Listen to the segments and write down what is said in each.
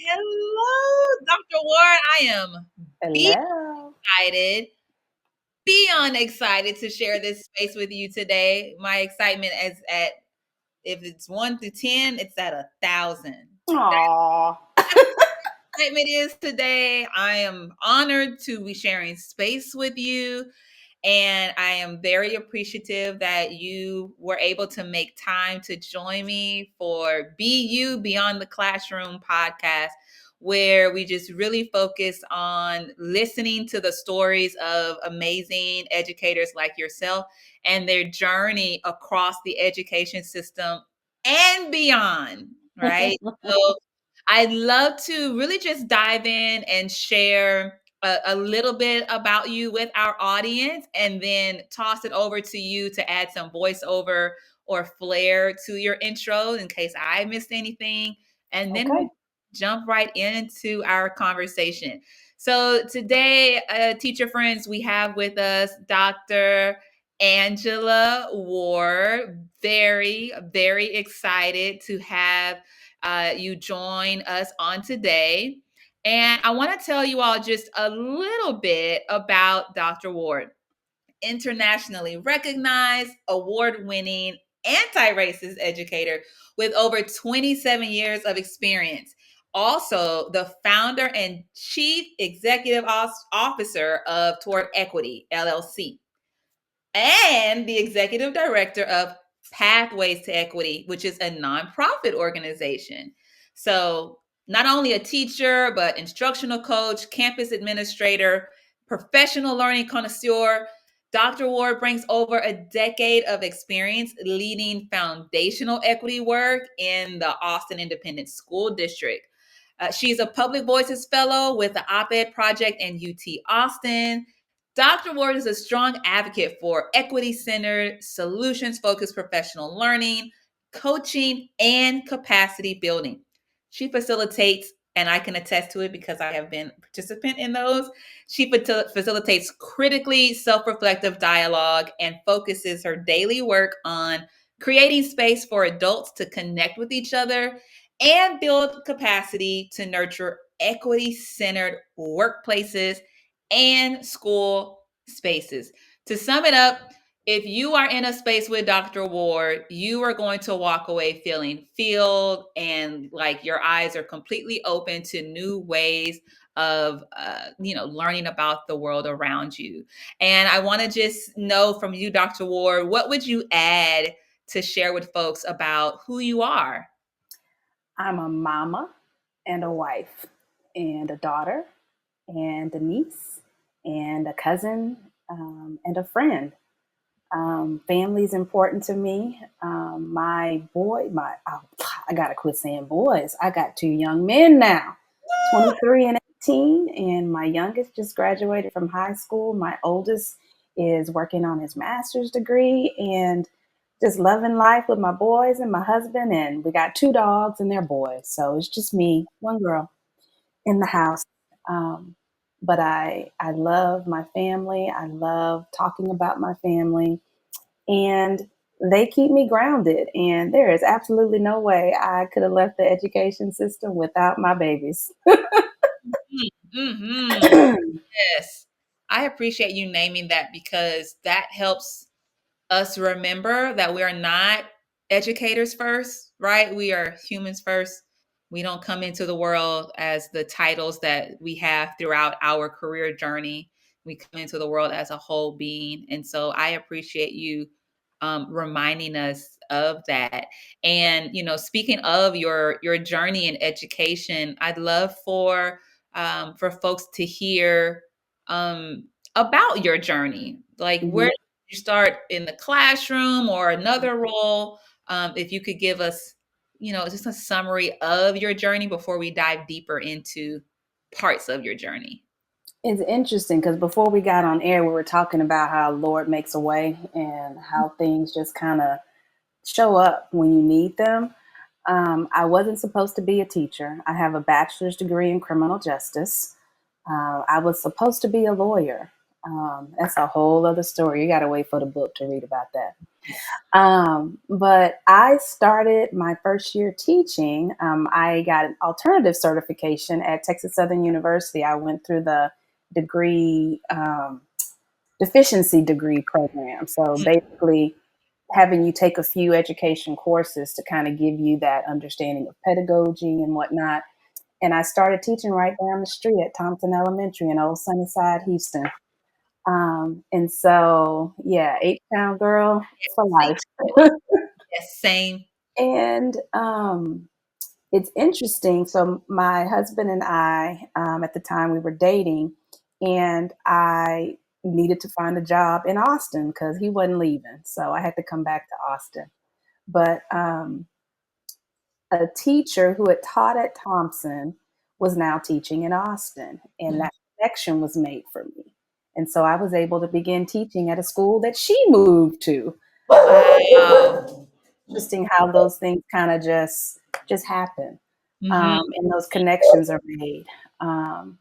hello, Dr. Ward. I am Hello. excited, beyond excited to share this space with you today. My excitement is at, if it's 1 to 10, it's at 1,000. Aww. Excitement is today. I am honored to be sharing space with you. And I am very appreciative that you were able to make time to join me for BU Beyond the Classroom podcast, where we just really focus on listening to the stories of amazing educators like yourself and their journey across the education system and beyond, right? So I'd love to really just dive in and share a little bit about you with our audience and then toss it over to you to add some voiceover or flair to your intro in case I missed anything. And then Okay. we'll jump right into our conversation. So today, teacher friends, we have with us Dr. Angela Ward. Very, very excited to have you join us on today. And I want to tell you all just a little bit about Dr. Ward. Internationally recognized, award winning, anti racist educator with over 27 years of experience. Also, the founder and chief executive officer of Toward Equity, LLC, and the executive director of Pathways to Equity, which is a nonprofit organization. So, not only a teacher, but instructional coach, campus administrator, professional learning connoisseur. Dr. Ward brings over a decade of experience leading foundational equity work in the Austin Independent School District. She's a Public Voices Fellow with the Op-Ed Project and UT Austin. Dr. Ward is a strong advocate for equity-centered, solutions-focused professional learning, coaching, and capacity building. She facilitates, and I can attest to it because I have been a participant in those. She facilitates critically self-reflective dialogue and focuses her daily work on creating space for adults to connect with each other and build capacity to nurture equity-centered workplaces and school spaces. To sum it up, if you are in a space with Dr. Ward, you are going to walk away feeling filled and like your eyes are completely open to new ways of learning about the world around you. And I want to just know from you, Dr. Ward, what would you add to share with folks about who you are? I'm a mama and a wife and a daughter and a niece and a cousin and a friend. Family is important to me. I gotta quit saying boys. I got two young men now, 23 and 18, and my youngest just graduated from high school. My oldest is working on his master's degree and just loving life with my boys and my husband. And we got two dogs and they're boys. So it's just me, one girl in the house. Um, but I love my family. I love talking about my family and they keep me grounded. And there is absolutely no way I could have left the education system without my babies. Mm-hmm. Yes. I appreciate you naming that because that helps us remember that we are not educators first, right? We are humans first. We don't come into the world as the titles that we have throughout our career journey. We come into the world as a whole being. And so I appreciate you reminding us of that. And, speaking of your journey in education, I'd love for folks to hear about your journey. Like, Mhm. where you start in the classroom or another role. If you could give us, just a summary of your journey before we dive deeper into parts of your journey. It's interesting because before we got on air, we were talking about how Lord makes a way and how things just kind of show up when you need them. I wasn't supposed to be a teacher. I have a bachelor's degree in criminal justice. I was supposed to be a lawyer. That's a whole other story. You got to wait for the book to read about that. But I started my first year teaching. I got an alternative certification at Texas Southern University. I went through the degree, deficiency degree program. So basically, having you take a few education courses to kind of give you that understanding of pedagogy and whatnot. And I started teaching right down the street at Thompson Elementary in Old Sunnyside, Houston. And so, yeah, H-Town girl for Same life. story. Yes, same. And it's interesting. So, my husband and I, at the time, we were dating, and I needed to find a job in Austin because he wasn't leaving. So, I had to come back to Austin. But a teacher who had taught at Thompson was now teaching in Austin, and Mm. that connection was made for me. And so I was able to begin teaching at a school that she moved to. Wow. Interesting how those things kind of just happen, Hmm. and those connections are made. Um,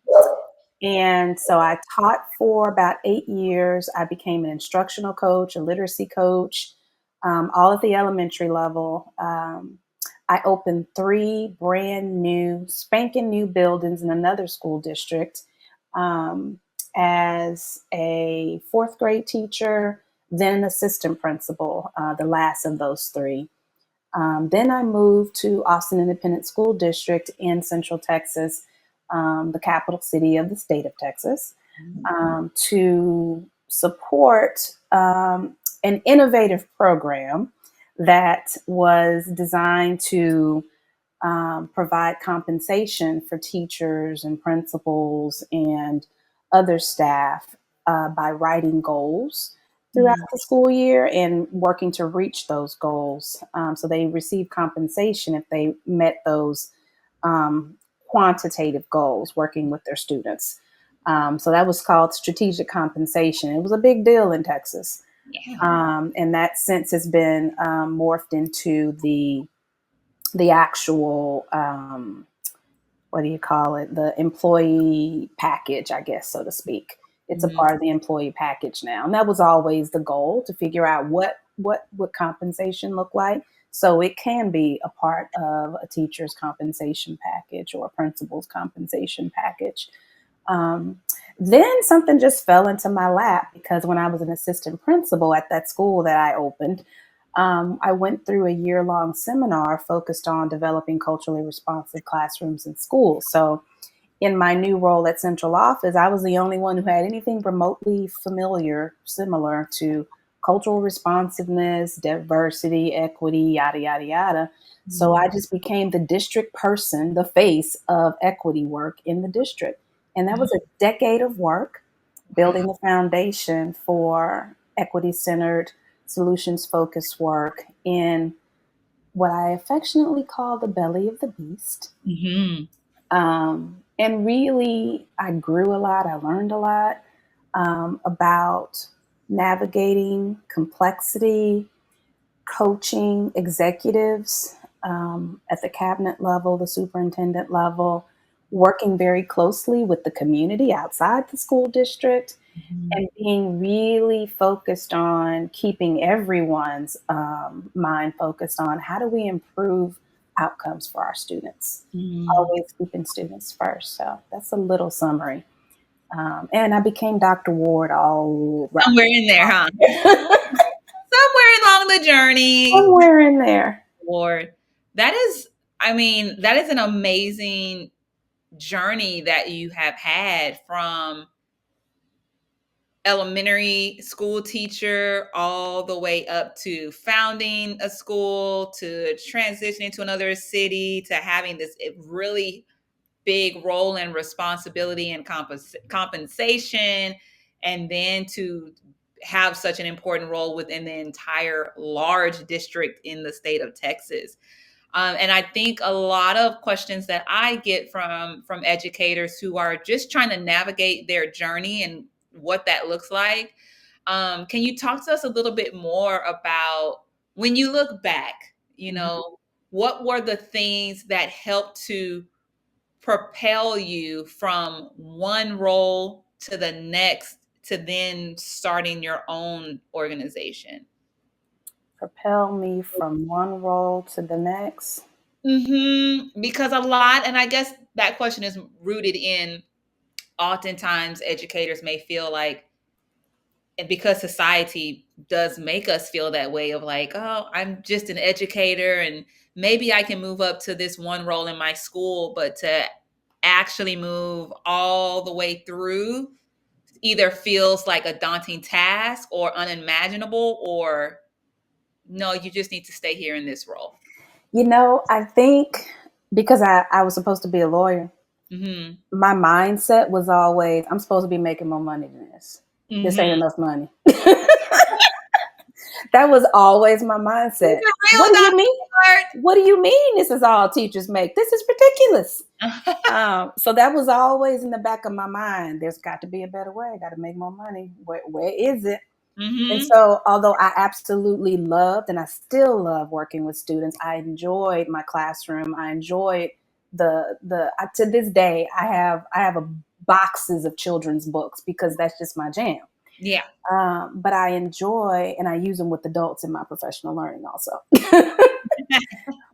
and so I taught for about 8 years. I became an instructional coach, a literacy coach, all at the elementary level. I opened three brand new, spanking new buildings in another school district, um, as a fourth grade teacher, then an assistant principal, the last of those three. Then I moved to Austin Independent School District in Central Texas, the capital city of the state of Texas, to support an innovative program that was designed to provide compensation for teachers and principals and other staff by writing goals throughout Mm. the school year and working to reach those goals. So they receive compensation if they met those um, quantitative goals working with their students. So that was called strategic compensation. It was a big deal in Texas. Yeah. And that since has been morphed into the actual what do you call it, the employee package, I guess, so to speak. It's a Mhm. part of the employee package now, and that was always the goal, to figure out what would compensation look like, so it can be a part of a teacher's compensation package or a principal's compensation package. um, then something just fell into my lap, because when I was an assistant principal at that school that I opened, I went through a year long seminar focused on developing culturally responsive classrooms in schools. So, in my new role at central office, I was the only one who had anything remotely similar to cultural responsiveness, diversity, equity, yada, yada, yada. So Mhm. I just became the district person, the face of equity work in the district. And that Mhm. was a decade of work building Wow. the foundation for equity centered, solutions focused work in what I affectionately call the belly of the beast. Mhm. And really, I grew a lot, I learned a lot about navigating complexity, coaching executives at the cabinet level, the superintendent level, working very closely with the community outside the school district, Mhm. and being really focused on keeping everyone's mind focused on how do we improve outcomes for our students, Mhm. always keeping students first. So that's a little summary. And I became Dr. Ward all right. Somewhere in there, huh? Somewhere along the journey, Somewhere in there. Lord. That is, I mean, that is an amazing journey that you have had from elementary school teacher all the way up to founding a school to transitioning to another city to having this really big role and responsibility and compensation, and then to have such an important role within the entire large district in the state of Texas. And I think a lot of questions that I get from educators who are just trying to navigate their journey and what that looks like. Can you talk to us a little bit more about when you look back, Mhm. what were the things that helped to propel you from one role to the next to then starting your own organization? Propel me from one role to the next. Because a lot, and I guess that question is rooted in oftentimes educators may feel like, and because society does make us feel that way of like, oh, I'm just an educator and maybe I can move up to this one role in my school, but to actually move all the way through either feels like a daunting task or unimaginable, or no, you just need to stay here in this role. I think because I was supposed to be a lawyer, Mhm. my mindset was always, I'm supposed to be making more money than this. This ain't Mhm. enough money. That was always my mindset. He's a real What do you mean? Dr. What do you mean this is all teachers make? This is ridiculous. Hart. So that was always in the back of my mind. There's got to be a better way. I got to make more money. Where is it? And Mhm. so, although I absolutely loved and I still love working with students, I enjoyed my classroom. I enjoyed to this day I have boxes of children's books because that's just my jam. Yeah. But I enjoy and I use them with adults in my professional learning also.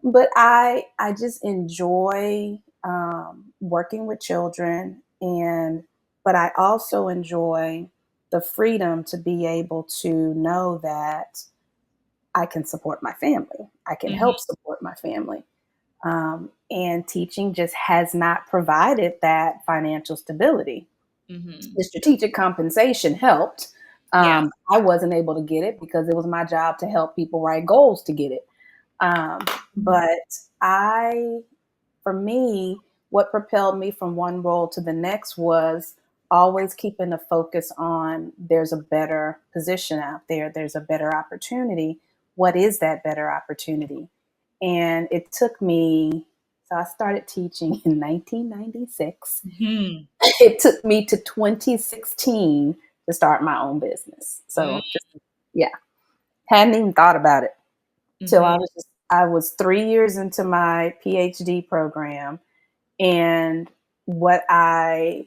But I just enjoy working with children, and but I also enjoy the freedom to be able to know that I can support my family. I can Mhm. help support my family. And teaching just has not provided that financial stability. Mhm. The strategic compensation helped. Yes. I wasn't able to get it because it was my job to help people write goals to get it. Um, Mhm. but I, for me, what propelled me from one role to the next was always keeping the focus on there's a better position out there, there's a better opportunity. What is that better opportunity? And it took me, so I started teaching in 1996. Mhm. It took me to 2016 to start my own business. Mm. So just, yeah, hadn't even thought about it till Mhm. I was 3 years into my PhD program, and what I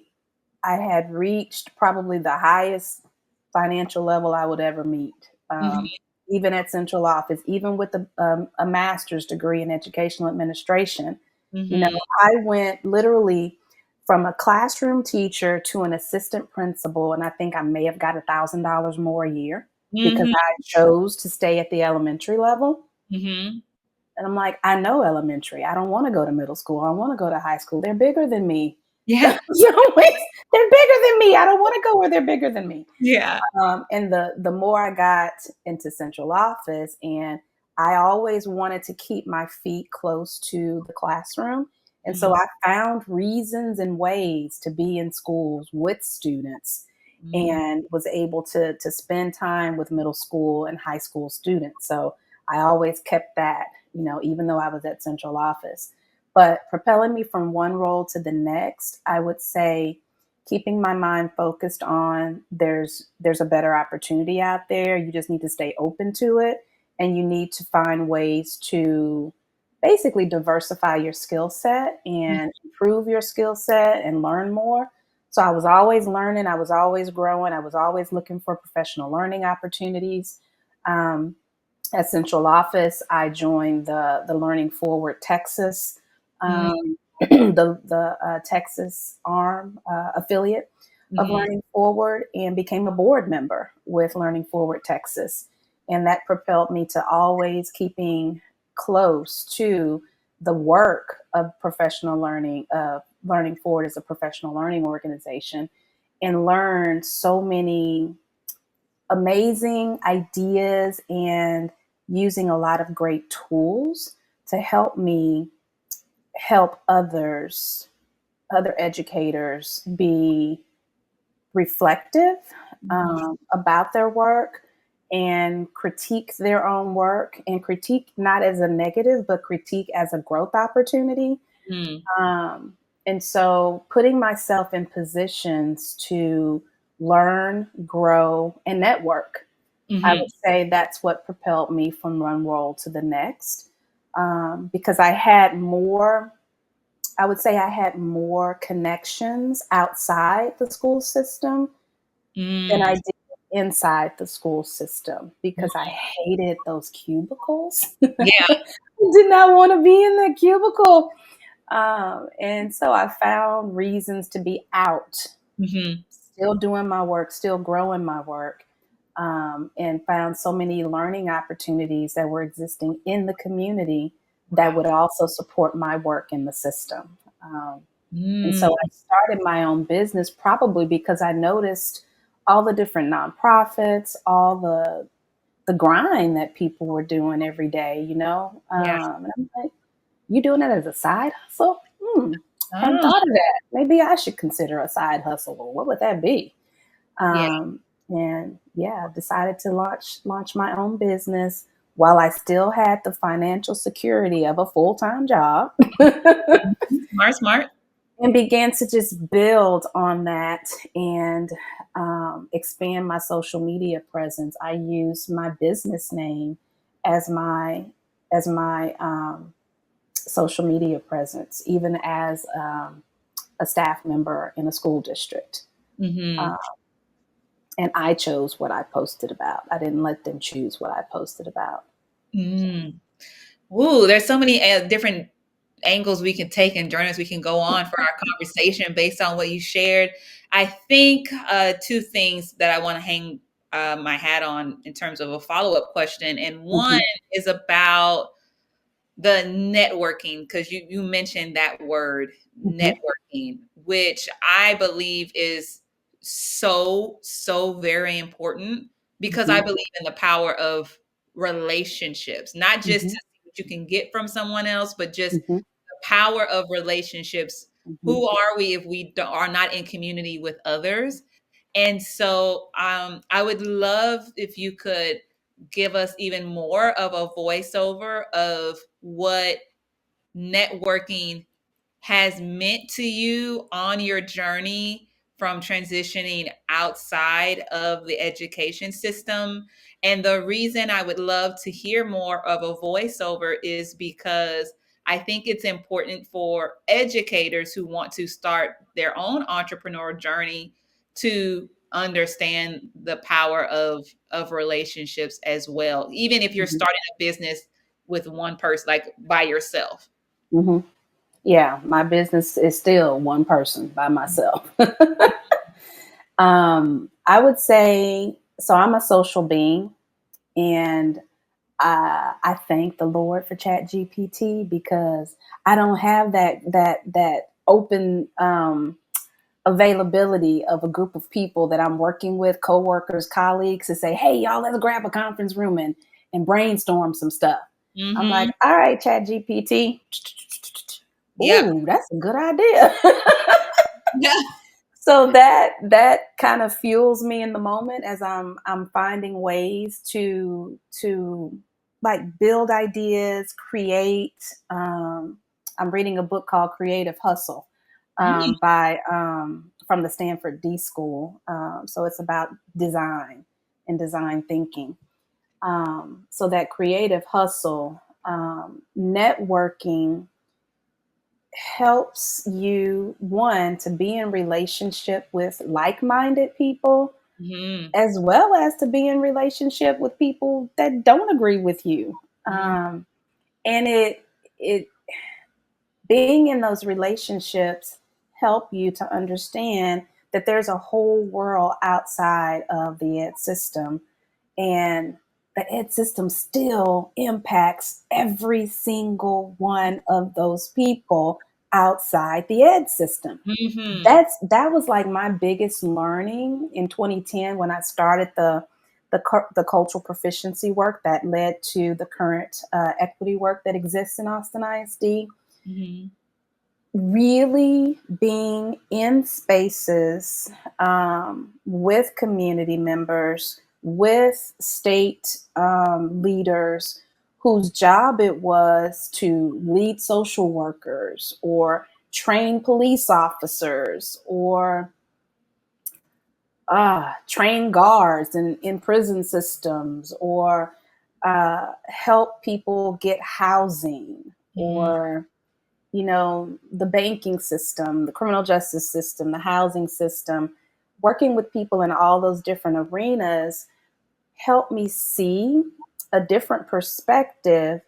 had reached probably the highest financial level I would ever meet. Mhm. Even at central office, even with a master's degree in educational administration, Mhm. I went literally from a classroom teacher to an assistant principal, and I think I may have got $1,000 more a year because Mhm. I chose to stay at the elementary level. Mhm. And I'm like, I know elementary. I don't want to go to middle school. I want to go to high school. They're bigger than me. Yeah. They're bigger than me. I don't want to go where they're bigger than me. Yeah. And the more I got into central office, and I always wanted to keep my feet close to the classroom. And so Mhm. I found reasons and ways to be in schools with students Mhm. and was able to spend time with middle school and high school students. So I always kept that, even though I was at central office. But propelling me from one role to the next, I would say keeping my mind focused on there's a better opportunity out there. You just need to stay open to it, and you need to find ways to basically diversify your skill set Mhm. and improve your skill set and learn more. So I was always learning, I was always growing, I was always looking for professional learning opportunities. um, at central office, I joined the Learning Forward Texas, Mhm. the Texas arm affiliate of Mhm. Learning Forward, and became a board member with Learning Forward Texas. And that propelled me to always keeping close to the work of professional learning. Learning Forward is a professional learning organization, and learned so many amazing ideas and using a lot of great tools to help me help other educators be reflective Mhm. about their work and critique their own work, and critique not as a negative but critique as a growth opportunity. Mhm. um, and so putting myself in positions to learn, grow, and network, I Mhm. would say that's what propelled me from one role to the next. Because I had more, I would say I had more connections outside the school system than I Mm. did inside the school system because I hated those cubicles. Yeah. I did not want to be in the cubicle. And so I found reasons to be out, Mhm. still doing my work, still growing my work, and found so many learning opportunities that were existing in the community that Wow. would also support my work in the system. And so Mm. I started my own business probably because I noticed all the different nonprofits, all the grind that people were doing every day, you know? Yeah. And I'm like, you doing it as a side hustle? Hadn't Oh, thought of that. Maybe I should consider a side hustle. Well, what would that be? yeah. And yeah, decided to launch my own business while I still had the financial security of a full-time job. Mhm. Smart, smart. And began to just build on that and expand my social media presence. I use my business name as my social media presence, even as a staff member in a school district. Uh, Mhm. and I chose what I posted about. I didn't let them choose what I posted about. So, Mm. Ooh, there's so many different angles we can take and journeys we can go on for our conversation based on what you shared. I think two things that I want to hang my hat on in terms of a follow up question. And one mhm, is about the networking, because you mentioned that word mhm, networking, which I believe is so very important, because I mhm, believe in the power of relationships, not just to mhm, see what you can get from someone else, but just mhm, the power of relationships. mhm, Who are we if we are not in community with others? And so I would love if you could give us even more of a voiceover of what networking has meant to you on your journey from transitioning outside of the education system. And the reason I would love to hear more of a voiceover is because I think it's important for educators who want to start their own entrepreneurial journey to understand the power of relationships as well, even if you're mhm, starting a business with one person, like by yourself. mhm. Yeah, my business is still one person by myself. I would say so. I'm a social being, and I thank the Lord for Chat GPT because I don't have that open availability of a group of people that I'm working with, coworkers, colleagues, to say, "Hey, y'all, let's grab a conference room and brainstorm some stuff." I'm like, Mhm. "All right, Chat GPT. Yep. Ooh, that's a good idea." Yeah. So that kind of fuels me in the moment as I'm finding ways to like build ideas, create. I'm reading a book called Creative Hustle Mm, by from the Stanford D School. So it's about design and design thinking. So that creative hustle, networking helps you, one, to be in relationship with like-minded people mhm, as well as to be in relationship with people that don't agree with you. mhm, And it being in those relationships help you to understand that there's a whole world outside of the ed system, and the ed system still impacts every single one of those people outside the ed system. mhm, That was like my biggest learning in 2010 when I started the cultural proficiency work that led to the current equity work that exists in Austin ISD. mhm, Really being in spaces with community members, with state leaders whose job it was to lead social workers or train police officers or train guards in prison systems or help people get housing mhm, or the banking system, the criminal justice system, the housing system. working with people in all those different arenas helped me see a different perspective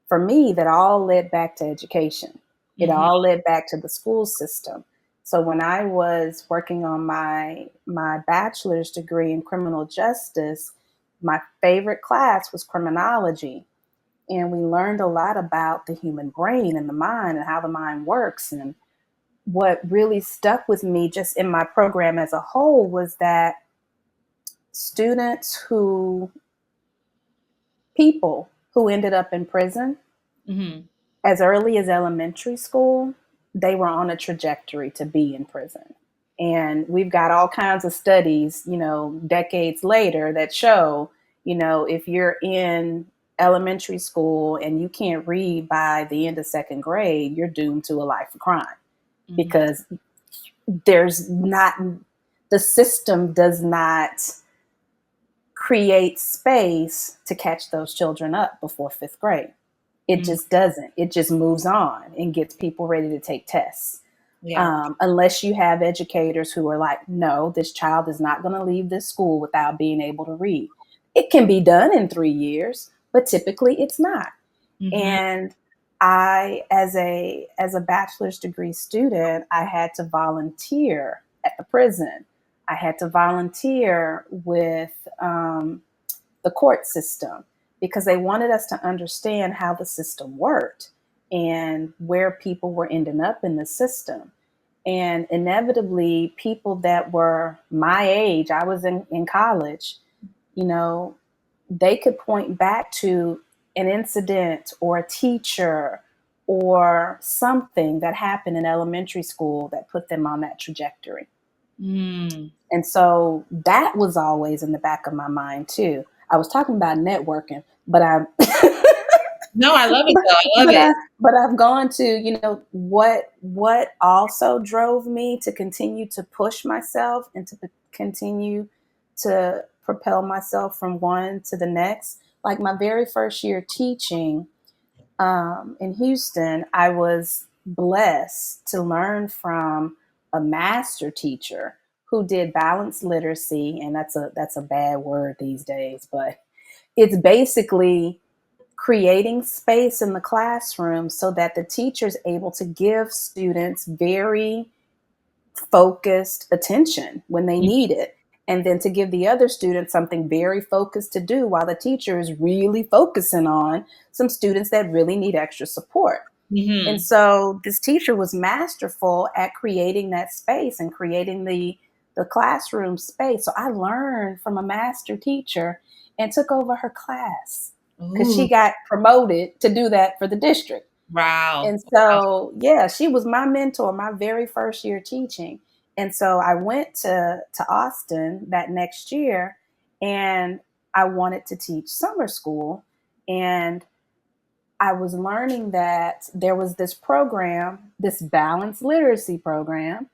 for me that all led back to education. It Mhm. all led back to the school system. So when I was working on my bachelor's degree in criminal justice, my favorite class was criminology. And we learned a lot about the human brain and the mind and how the mind works. And what really stuck with me just in my program as a whole was that students who people who ended up in prison Mhm. as early as elementary school, they were on a trajectory to be in prison. And we've got all kinds of studies, decades later that show, if you're in elementary school and you can't read by the end of second grade, you're doomed to a life of crime Mhm. because there's not, the system does not create space to catch those children up before fifth grade. It Mhm. just doesn't. It just moves on and gets people ready to take tests. Yeah. Unless you have educators who are like, no, this child is not going to leave this school without being able to read. It can be done in 3 years, but typically it's not. Mhm. And as a bachelor's degree student, I had to volunteer at the prison. I had to volunteer with the court system because they wanted us to understand how the system worked and where people were ending up in the system. And inevitably, people that were my age, I was in college, you know, they could point back to an incident or a teacher or something that happened in elementary school that put them on that trajectory. Mm. And so that was always in the back of my mind too. I was talking about networking, but I No, I love it though. I love but it. I've gone to, what also drove me to continue to push myself and to continue to propel myself from one to the next. Like my very first year teaching in Houston, I was blessed to learn from a master teacher who did balanced literacy, and that's a bad word these days, but it's basically creating space in the classroom so that the teacher is able to give students very focused attention when they Mhm. need it. And then to give the other students something very focused to do while the teacher is really focusing on some students that really need extra support. And Mhm. so this teacher was masterful at creating that space and creating the classroom space. So I learned from a master teacher and took over her class because she Ooh. got promoted to do that for the district. Wow. And so, yeah, she was my mentor my very first year teaching. And so I went to Austin that next year and I wanted to teach summer school. And I was learning that there was this program, this balanced literacy program,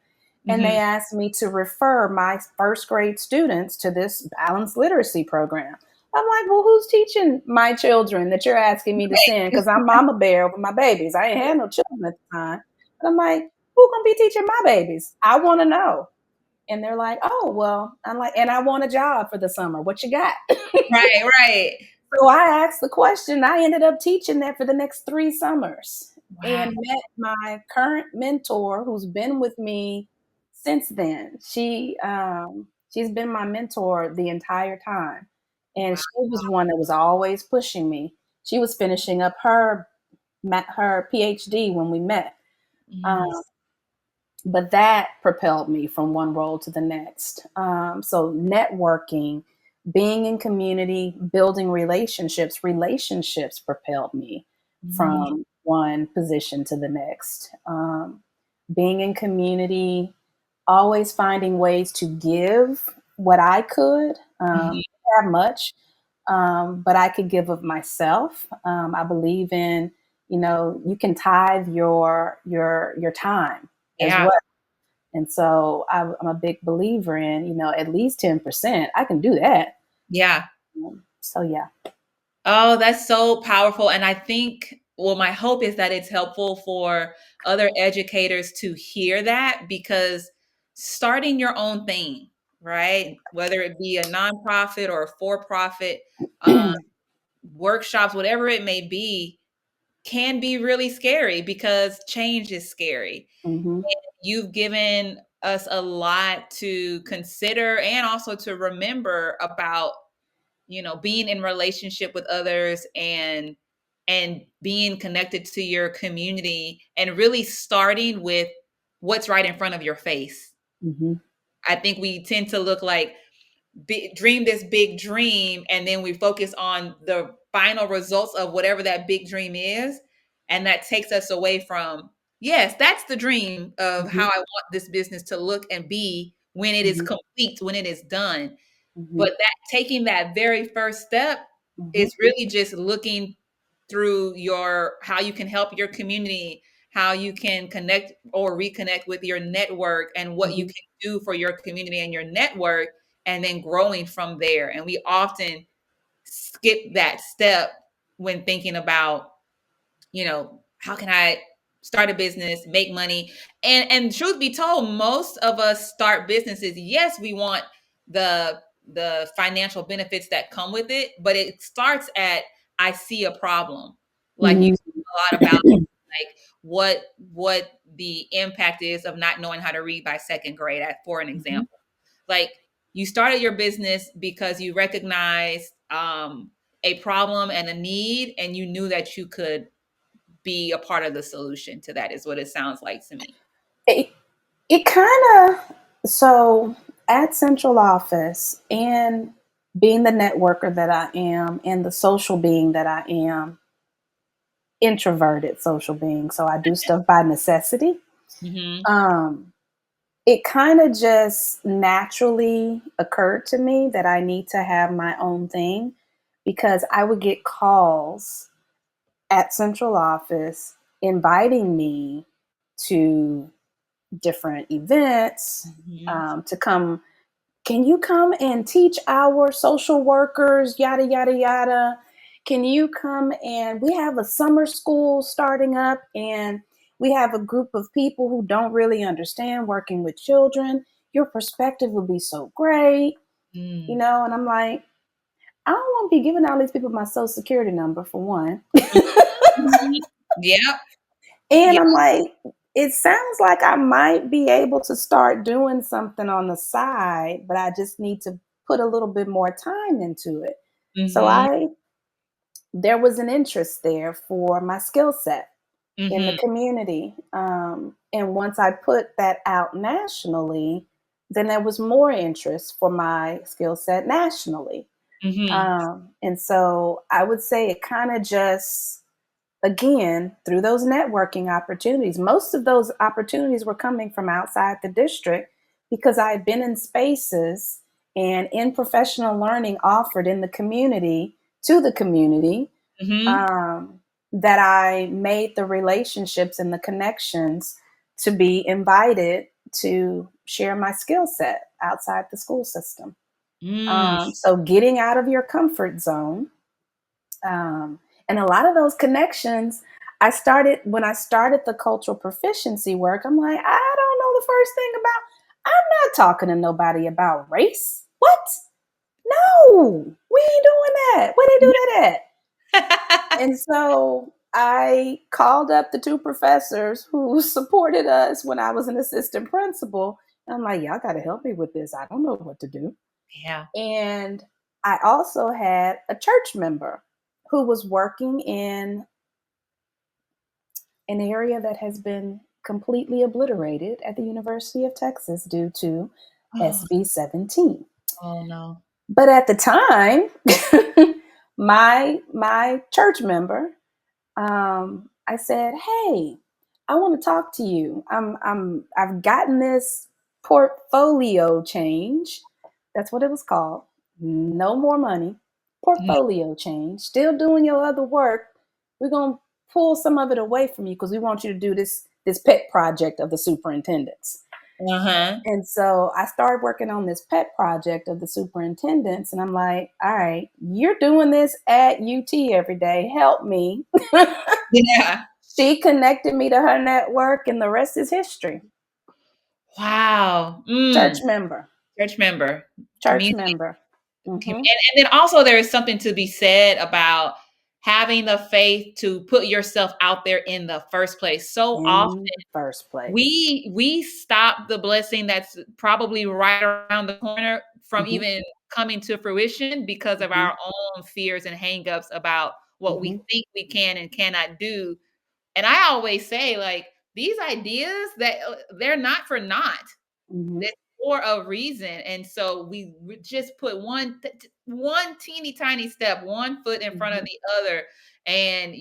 and they Mhm. asked me to refer my first grade students to this balanced literacy program. I'm like, well, who's teaching my children that you're asking me to send? Because I'm mama bear over my babies. I ain't had no children at the time. But I'm like, who's gonna be teaching my babies? I want to know. And they're like, oh, well, I'm like, and I want a job for the summer. What you got? Right, right. So I asked the question. I ended up teaching that for the next 3 summers Wow. and met my current mentor who's been with me since then. She's been my mentor the entire time. And Wow. she was one that was always pushing me. She was finishing up her PhD when we met. Mhm. Um, but that propelled me from one role to the next. So networking, being in community, building relationships propelled me Mhm. from one position to the next. Being in community, always finding ways to give what I could. Mhm. Not have much, but I could give of myself. I believe in, you can tithe your time as Yeah. well. And so I'm a big believer in, at least 10%. I can do that. Yeah. So yeah. Oh, that's so powerful. And I think, well, my hope is that it's helpful for other educators to hear that because starting your own thing, right? Whether it be a nonprofit or a for-profit, um, workshops, whatever it may be, can be really scary because change is scary. Mm-hmm. You've given us a lot to consider and also to remember about, being in relationship with others and being connected to your community and really starting with what's right in front of your face. Mm-hmm. I think we tend to look like dream this big dream and then we focus on the final results of whatever that big dream is, and that takes us away from, yes, that's the dream of Mm-hmm. how I want this business to look and be when it is Mm-hmm. complete, when it is done. Mm-hmm. But that taking that very first step Mm-hmm. is really just looking through your how you can help your community, how you can connect or reconnect with your network and what you Mm-hmm. can do for your community and your network, and then growing from there. And we often skip that step when thinking about, how can I start a business, make money? And truth be told, most of us start businesses. Yes, we want the the financial benefits that come with it, but it starts at, I see a problem. Like you Mm-hmm. talk a lot about like what the impact is of not knowing how to read by second grade, for an Mm-hmm. example. Like, you started your business because you recognized a problem and a need, and you knew that you could be a part of the solution to that, is what it sounds like to me. It, it kind of, so at central office and being the networker that I am and the social being that I am, introverted social being, so I do stuff by necessity. Mhm. Um, it kind of just naturally occurred to me that I need to have my own thing because I would get calls at central office inviting me to different events, Mhm. to come. Can you come and teach our social workers, yada, yada, yada? Can you come and we have a summer school starting up and we have a group of people who don't really understand working with children. Your perspective would be so great, Mm. and I'm like, I don't want to be giving all these people my social security number for one. Mhm. Yep. And Yep. I'm like, it sounds like I might be able to start doing something on the side, but I just need to put a little bit more time into it. So Mhm. there was an interest there for my skill set in the Mhm. community. And once I put that out nationally, then there was more interest for my skill set nationally. Mhm. And so I would say it kind of just, again, through those networking opportunities, most of those opportunities were coming from outside the district because I had been in spaces and in professional learning offered in the community to the community, Mhm. um, that I made the relationships and the connections to be invited to share my skill set outside the school system. Mm. So getting out of your comfort zone, um, and a lot of those connections, I started when I started the cultural proficiency work. I'm like, I don't know the first thing about. I'm not talking to nobody about race. What? No, we ain't doing that. Where they do that at? And so I called up the two professors who supported us when I was an assistant principal. I'm like, y'all got to help me with this. I don't know what to do. Yeah. And I also had a church member who was working in an area that has been completely obliterated at the University of Texas due to Oh, SB 17. oh no. But at the time, my church member, I said, "Hey, I want to talk to you. I've gotten this portfolio change. That's what it was called. No more money. Mhm. Portfolio change. Still doing your other work. We're gonna pull some of it away from you because we want you to do this pet project of the superintendents." Uh-huh. And so I started working on this pet project of the superintendents, and I'm like, all right, you're doing this at UT every day. Help me. Yeah. She connected me to her network, and the rest is history. Wow. Church Mm. member. Church member, church community. member. And, Mm-hmm. and then also there is something to be said about having the faith to put yourself out there in the first place. So often In the first place. we stop the blessing that's probably right around the corner from Mm-hmm. even coming to fruition because of Mm-hmm. our own fears and hangups about what we Mm-hmm. think we can and cannot do. And I always say, like, these ideas that they're not for naught. Mm-hmm. That's for a reason. And so we just put one teeny tiny step, one foot in front of Mm-hmm. the other, and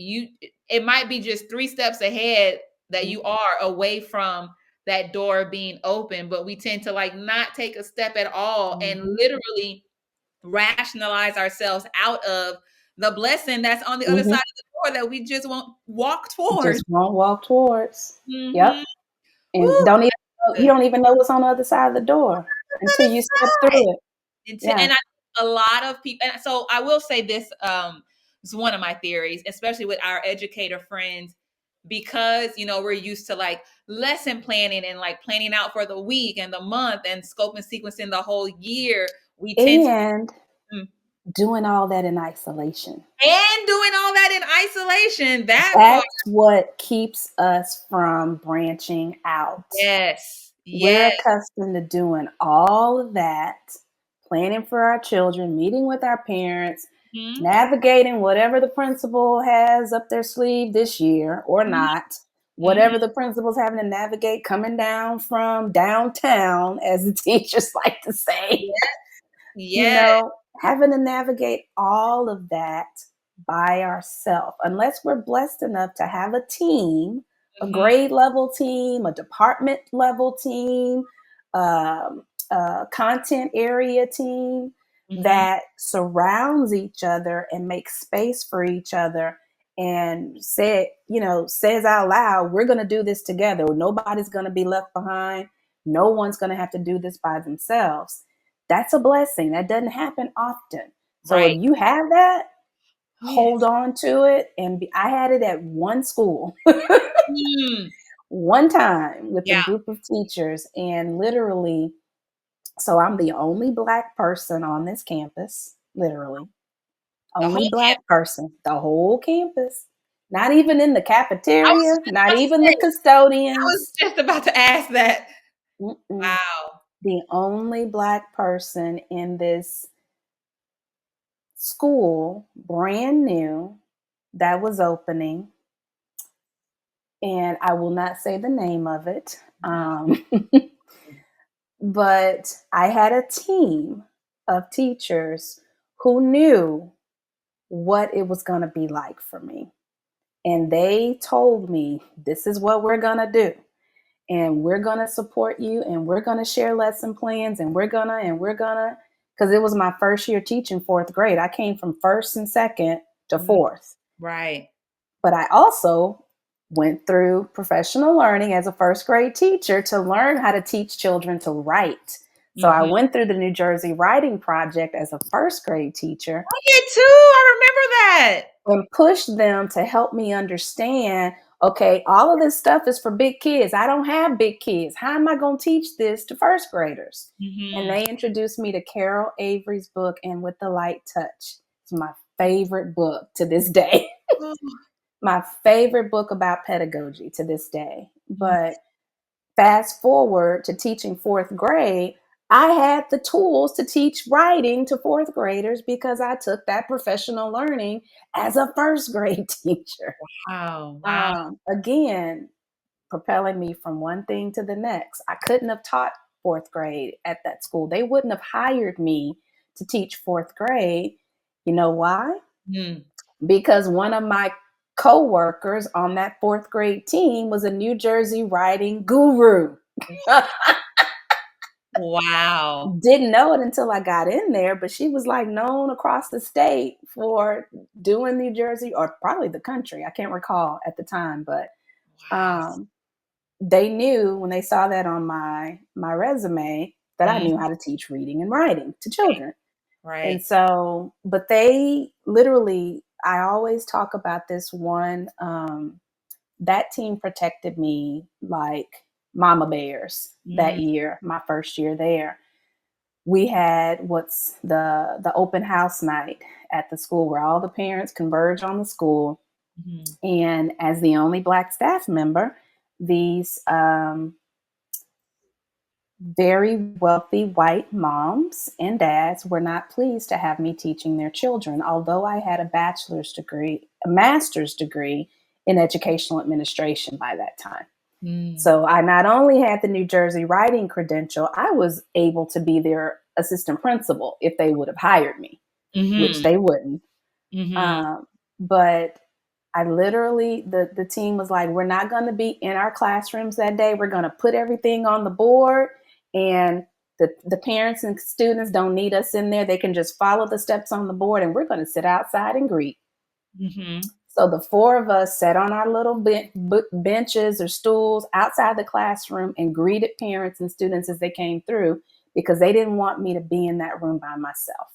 it might be just 3 steps ahead that Mm-hmm. you are away from that door being open, but we tend to like not take a step at all and Mm-hmm. literally rationalize ourselves out of the blessing that's on the other Mm-hmm. side of the door that we just won't walk towards. Just won't walk towards. Yep. Mhm. And Woo, don't even you good. don't even know what's on the other side of the door until Other you step side. through it. Yeah. And a lot of people, and so I will say this, is one of my theories, especially with our educator friends, because we're used to like lesson planning and like planning out for the week and the month and scope and sequencing the whole year. We tend to And mm, doing all that in isolation. and doing all that in isolation. That part, That's what keeps us from branching out. yes, We're yes. accustomed to doing all of that, planning for our children, meeting with our parents, Mhm, navigating whatever the principal has up their sleeve this year or mhm, not, mhm. whatever the principal's having to navigate coming down from downtown, as the teachers like to say. Yes, You yes. know, having to navigate all of that by ourselves, unless we're blessed enough to have a team, a Mhm, grade level team, a department level team, a content area team mhm. that surrounds each other and makes space for each other and says out loud, we're going to do this together. Nobody's going to be left behind. No one's going to have to do this by themselves. That's a blessing. That doesn't happen often. So if Right. you have that, Oh, hold yes. on to it. I had it at one school, Mm, one time with a yeah. group of teachers, and literally, so I'm the only Black person on this campus, literally, The only whole Black person, the whole campus. Not even in the I was cafeteria, just not about to even the say, I was custodians. just about to ask that. Mm-mm. Wow. The only Black person in this school, brand new, that was opening, and I will not say the name of it. Uh, But I had a team of teachers who knew what it was going to be like for me. And they told me, this is what we're going to do. And we're going to support you. And we're going to share lesson plans. Because it was my first year teaching fourth grade. I came from first and second to mhm, fourth. right. But I also went through professional learning as a first grade teacher to learn how to teach children to write. So I Mhm. went through the New Jersey Writing Project as a first grade teacher I did too. I remember that. and pushed them to help me understand, okay, all of this stuff is for big kids. I don't have big kids. How am I going to teach this to first graders? And Mhm. they introduced me to Carol Avery's book, And with the Light Touch. It's my favorite book to this day. Oh, My favorite book about pedagogy to this day. mhm. But fast forward to teaching fourth grade, I had the tools to teach writing to fourth graders because I took that professional learning as a first grade teacher. Wow. Wow. Again, propelling me from one thing to the next. I couldn't have taught fourth grade at that school. They wouldn't have hired me to teach fourth grade. You know why? Mm. Because one of my co-workers on that fourth grade team was a New Jersey writing guru. Wow. Didn't know it until I got in there, but she was like known across the state for doing New Jersey or probably the country. I can't recall at the time, but Wow. um, they knew when they saw that on my resume that I Mm, knew how to teach reading and writing to children. And right. so, but they literally, I always talk about this one. That team protected me like mama bears that Mm, year, my first year there. we had what's the open house night at the school where all the parents converge on the school. Mhm. And as the only Black staff member, these very wealthy white moms and dads were not pleased to have me teaching their children, although I had a master's degree in educational administration by that time. Mm. So I not only had the New Jersey writing credential, I was able to be their assistant principal if they would have hired me, which Mhm. they wouldn't. Mhm. Um, but I literally, the team was like, we're not going to be in our classrooms that day. We're going to put everything on the board, and the parents and students don't need us in there. They can just follow the steps on the board, and we're going to sit outside and greet. Mhm. So the four of us sat on our little benches or stools outside the classroom and greeted parents and students as they came through, because they didn't want me to be in that room by myself.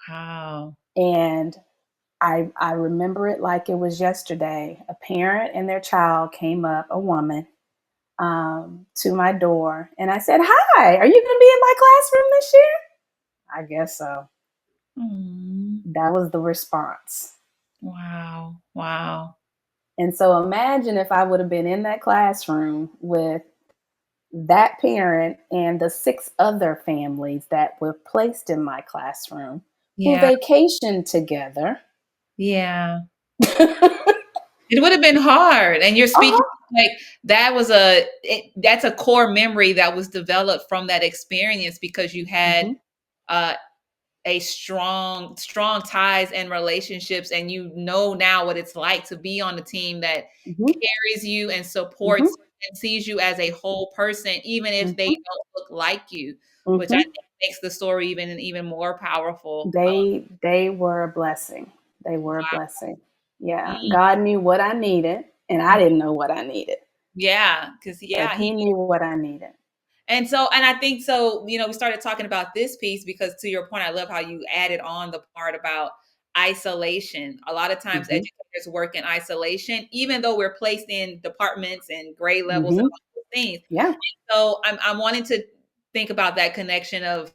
Wow. And I remember it like it was yesterday. A parent and their child came up, a woman, to my door, and I said, "Hi, are you going to be in my classroom this year?" I guess so. Mm. That was the response. Wow. Wow. And so imagine if I would have been in that classroom with that parent and the six other families that were placed in my classroom who Yeah. vacationed together. Yeah. It would have been hard. And you're speaking Oh, like that's a core memory that was developed from that experience because you had hmm uh a strong ties and relationships, and you know now what it's like to be on a team that hmm carries you and hmm supports and sees you as a whole person, even if they hmm don't look like you, which I hmm think makes the story even more powerful. They were a blessing. They were a Wow. blessing. Yeah, Mm, God knew what I needed, and I mm. didn't know what I needed, Yeah, because but He he knew what I needed. and so, and I think so, we started talking about this piece because to your point, I love how you added on the part about isolation. A lot of times hmm educators work in isolation, even though we're placed in departments and grade levels and hmm all those things. Yeah. So I'm wanting to think about that connection of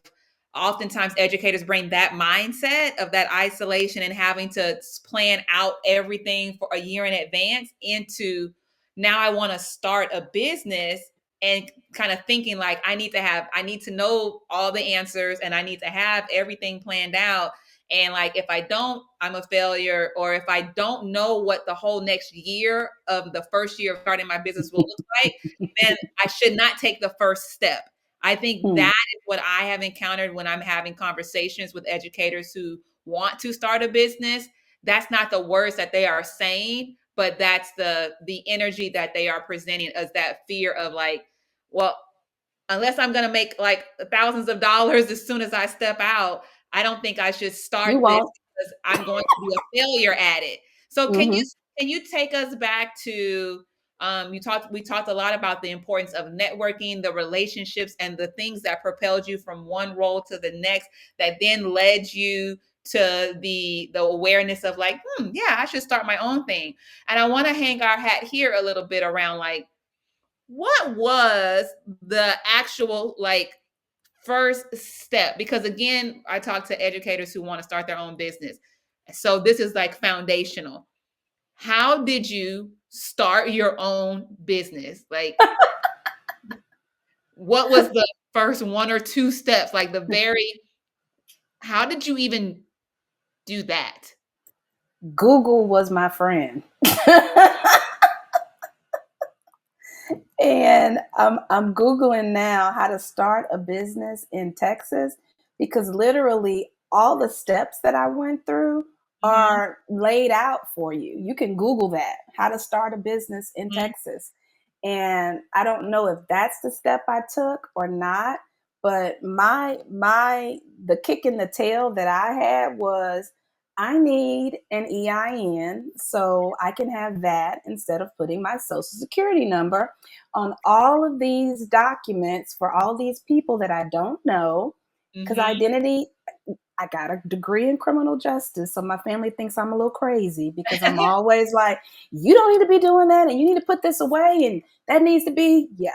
oftentimes educators bring that mindset of that isolation and having to plan out everything for a year in advance into now I want to start a business and kind of thinking like I need to know all the answers and I need to have everything planned out. And like if I don't, I'm a failure. Or if I don't know what the whole next year of the first year of starting my business will look like, then I should not take the first step. I think Hmm. that is what I have encountered when I'm having conversations with educators who want to start a business. That's not the words that they are saying, but that's the energy that they are presenting as that fear of like, well, unless I'm going to make like thousands of dollars as soon as I step out, I don't think I should You start this won't. because I'm going to be a failure at it. So hmm can you take us back to we talked a lot about the importance of networking, the relationships and the things that propelled you from one role to the next that then led you to the awareness of like, yeah, I should start my own thing. And I want to hang our hat here a little bit around like what was the actual like first step? Because again, I talk to educators who want to start their own business. So this is like foundational. How did you start your own business? Like what was the first one or two steps? Like the very how did you even do that? Google was my friend. And I'm Googling now how to start a business in Texas, because literally all the steps that I went through Mhm, are laid out for you. You can Google that, how to start a business in mhm, Texas. And I don't know if that's the step I took or not, but the kick in the tail that I had was I need an EIN so I can have that instead of putting my social security number on all of these documents for all these people that I don't know. Because mhm. identity, I got a degree in criminal justice. So my family thinks I'm a little crazy because I'm always like, you don't need to be doing that and you need to put this away and that needs to be, yeah,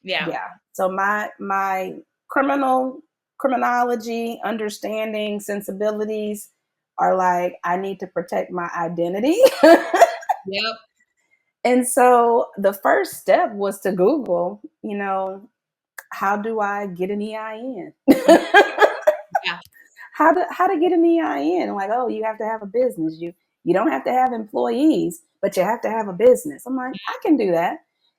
Yeah. yeah. So my criminal criminology, understanding, sensibilities are like, I need to protect my identity. Yep. And so the first step was to Google, how do I get an EIN? Mhm. Yeah. How to get an EIN? Like, oh, you have to have a business. You don't have to have employees, but you have to have a business. I'm like, I can do that.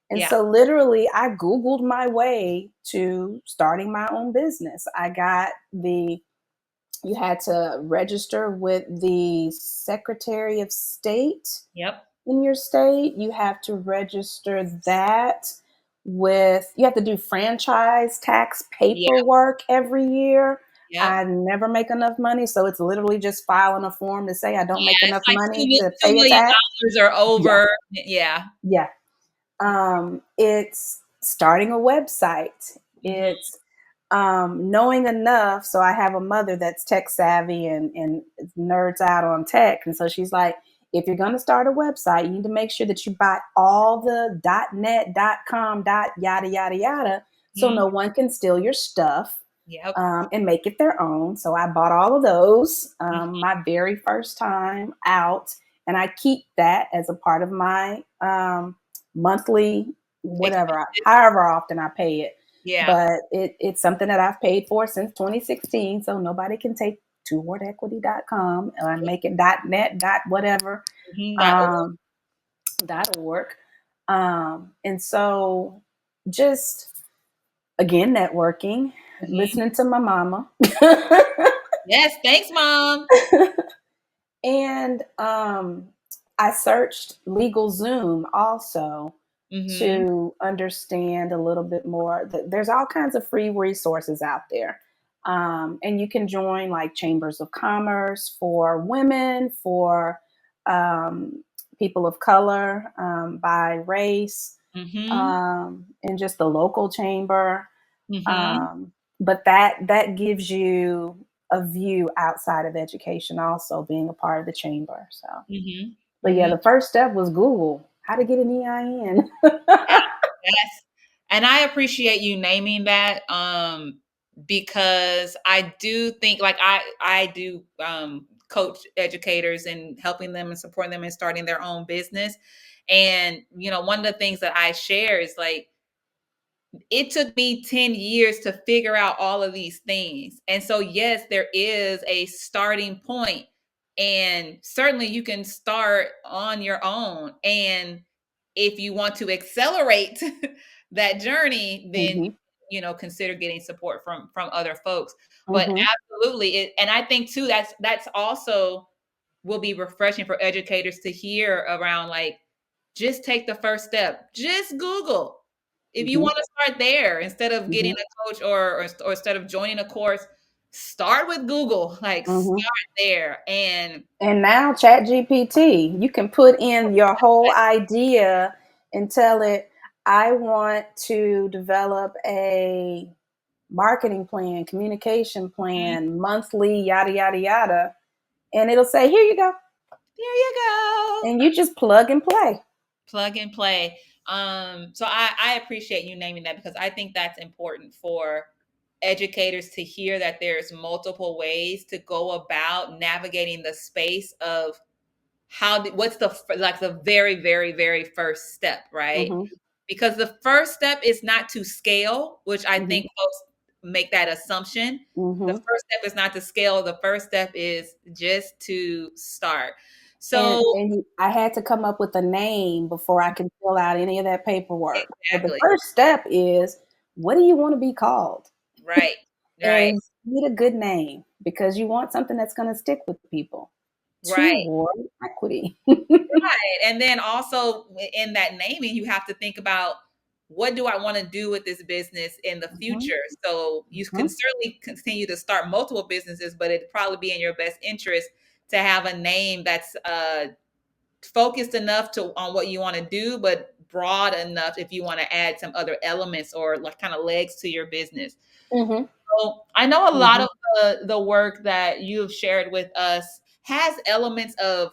And Yeah. so literally I Googled my way to starting my own business. I got you had to register with the Secretary of State Yep. in your state. You have to register that you have to do franchise tax Yep. paperwork every year. Yep. I never make enough money, so it's literally just filing a form to say I don't make Yeah. It's enough like money to $2 pay a million tax. or Yeah, over. Yeah. yeah. It's starting a website. Hmm. It's knowing enough. So I have a mother that's tech savvy and nerds out on tech. And so she's like, if you're going to start a website, you need to make sure that you buy all the .net, .com, yada, yada, yada, so Hmm. no one can steal your stuff Yep. and make it their own. So I bought all of those Mhm. my very first time out. And I keep that as a part of my monthly, whatever, Expenses. however often I pay it. Yeah. But it's something that I've paid for since 2016. So nobody can take twowordequity.com and make it .net, whatever, Mhm. .org. um, .org. And so just, again, networking, Mhm. listening to my mama. Yes. Thanks, Mom. And I searched Legal Zoom also Mhm. to understand a little bit more. There's all kinds of free resources out there. And you can join like chambers of commerce for women, for um, people of color, by race, Mhm. and just the local chamber. Mhm. Um, but that gives you a view outside of education, also being a part of the chamber. So, Mhm. but yeah, Mhm. the first step was Google how to get an EIN. Yes. And I appreciate you naming that, because I do think like I do coach educators and helping them and supporting them in starting their own business. And one of the things that I share is like it took me 10 years to figure out all of these things. And so, yes, there is a starting point, and certainly you can start on your own. And if you want to accelerate that journey, then Hmm. consider getting support from other folks. But Hmm. absolutely, and I think too that's also will be refreshing for educators to hear around like just take the first step. Just Google. If you Hmm. want to start there instead of getting Hmm. a coach or instead of joining a course, start with Google. Like Hmm. start there. And And now Chat GPT, you can put in your whole idea and tell it, I want to develop a marketing plan, communication mhm, plan, monthly, yada, yada, yada. And it'll say, here you go. there you go. And you just plug and play. Plug and play. So I appreciate you naming that because I think that's important for educators to hear that there's multiple ways to go about navigating the space of what's like the very very first step, right? Hmm. Because the first step is not to scale, which I Hmm. think folks make that assumption. The Hmm. first step is not to scale. The first step is just to start. And So I had to come up with a name before I can fill out any of that paperwork. So the exactly. first step is, what do you want to be called? Right. Right. And you need a good name because you want something that's going to stick with people. Right. Toward equity. Right. And then also in that naming, you have to think about what do I want to do with this business in the Mhm, future? So you can mhm, certainly continue to start multiple businesses, but it'd probably be in your best interest to have a name that's focused enough to on what you want to do, but broad enough if you want to add some other elements or like kind of legs to your business. mhm, So I know a lot mhm, of the work that you've shared with us has elements of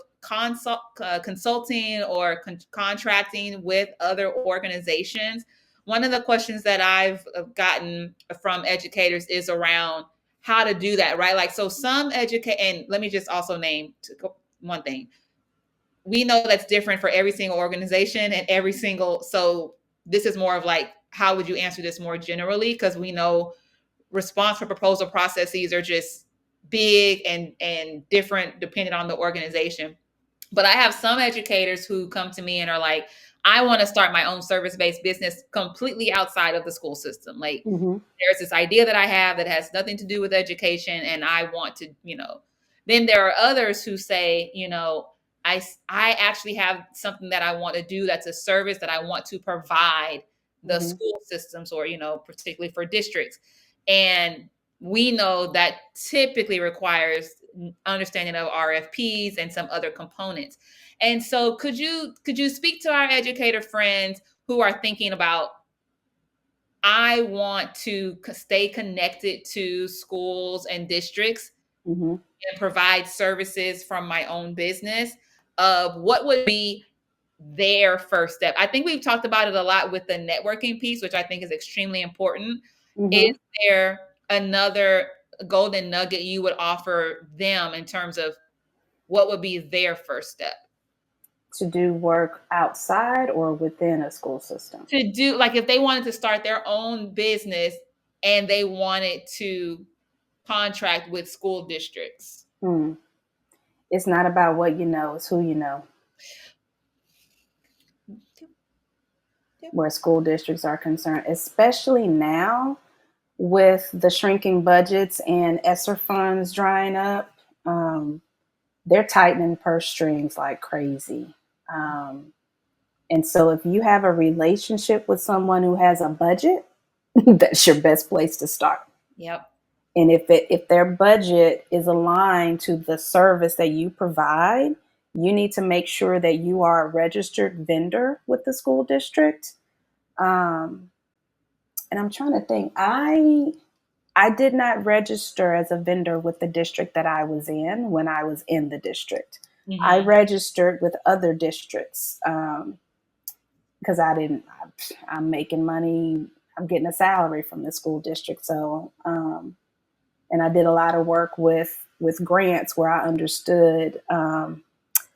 consulting or contracting with other organizations. One of the questions that I've gotten from educators is around how to do that, right? Like, so some educate, and let me just also name one thing. We know that's different for every single organization and every single, so this is more of like, how would you answer this more generally? Because we know response for proposal processes are just big and different depending on the organization. But I have some educators who come to me and are like, I want to start my own service-based business completely outside of the school system. Like, Mm-hmm. there's this idea that I have that has nothing to do with education, and I want to, then there are others who say, I actually have something that I want to do that's a service that I want to provide the Mm-hmm. school systems, or, particularly for districts. And we know that typically requires understanding of RFPs and some other components. And so could you speak to our educator friends who are thinking about, I want to stay connected to schools and districts Mm-hmm. and provide services from my own business, of what would be their first step? I think we've talked about it a lot with the networking piece, which I think is extremely important. Mm-hmm. Is there another golden nugget you would offer them in terms of what would be their first step? To do work outside or within a school system? To do, like, if they wanted to start their own business and they wanted to contract with school districts. Hmm. It's not about what you know, it's who you know. Where school districts are concerned, especially now with the shrinking budgets and ESSER funds drying up. They're tightening purse strings like crazy. Um, and so if you have a relationship with someone who has a budget, that's your best place to start. Yep. And if their budget is aligned to the service that you provide, you need to make sure that you are a registered vendor with the school district. Um, and I'm trying to think. I did not register as a vendor with the district that I was in when I was in the district. I Mm-hmm. registered with other districts because I'm making money. I'm getting a salary from the school district. So, and I did a lot of work with grants where I understood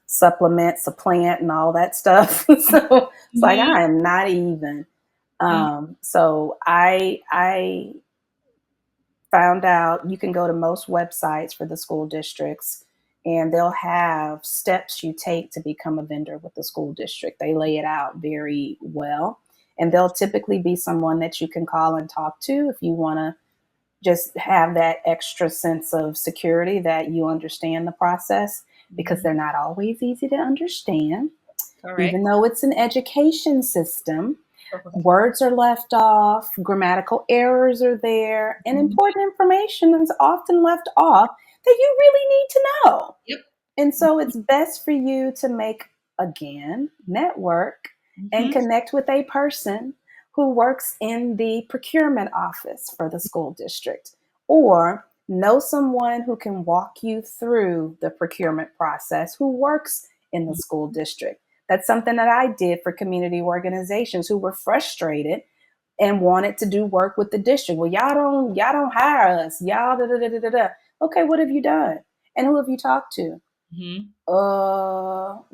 supplant, and all that stuff. So it's like Mm-hmm. I am not even. So I found out you can go to most websites for the school districts and they'll have steps you take to become a vendor with the school district. They lay it out very well. And they'll typically be someone that you can call and talk to if you want to just have that extra sense of security that you understand the process, because they're not always easy to understand. Correct. Even though it's an education system, Correct. words are left off, grammatical errors are there, and Mhm. important information is often left off that you really need to know. Yep. And so it's best for you to make, again, network and Mm-hmm. connect with a person who works in the procurement office for the school district, or know someone who can walk you through the procurement process who works in the school district. That's something that I did for community organizations who were frustrated and wanted to do work with the district. Well, y'all don't hire us. Y'all da da da da da. Okay, what have you done? And who have you talked to? Mm-hmm.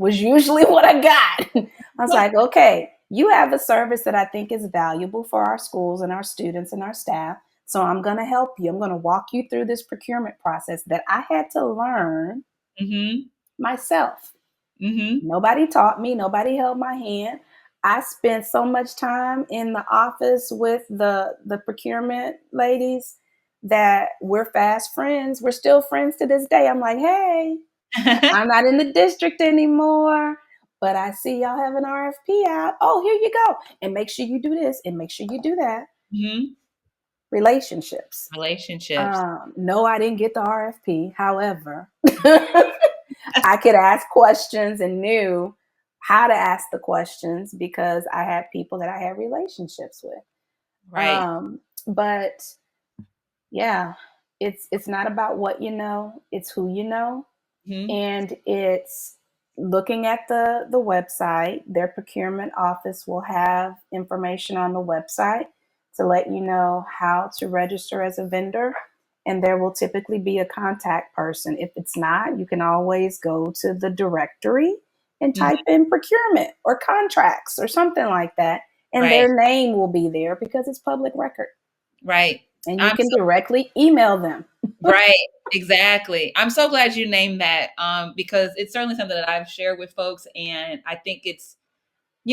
Was usually what I got. I was like, okay, you have a service that I think is valuable for our schools and our students and our staff. So I'm going to help you. I'm going to walk you through this procurement process that I had to learn Mm-hmm. myself. Mm-hmm. Nobody taught me, nobody held my hand. I spent so much time in the office with the procurement ladies that we're fast friends. We're still friends to this day. I'm like, hey, I'm not in the district anymore, but I see y'all have an RFP out. Oh, here you go. And make sure you do this and make sure you do that. Mm-hmm. Relationships. Relationships. No, I didn't get the RFP. However, I could ask questions and knew how to ask the questions because I had people that I had relationships with. Right. But yeah, it's not about what you know, it's who you know. Mm-hmm. And it's looking at the website. Their procurement office will have information on the website to let you know how to register as a vendor and there will typically be a contact person. If it's not, you can always go to the directory and Mhm. type in procurement or contracts or something like that, and Right. their name will be there because it's public record, Right. and you I'm can so directly email them. right. Exactly. I'm so glad you named that, because it's certainly something that I've shared with folks, and I think it's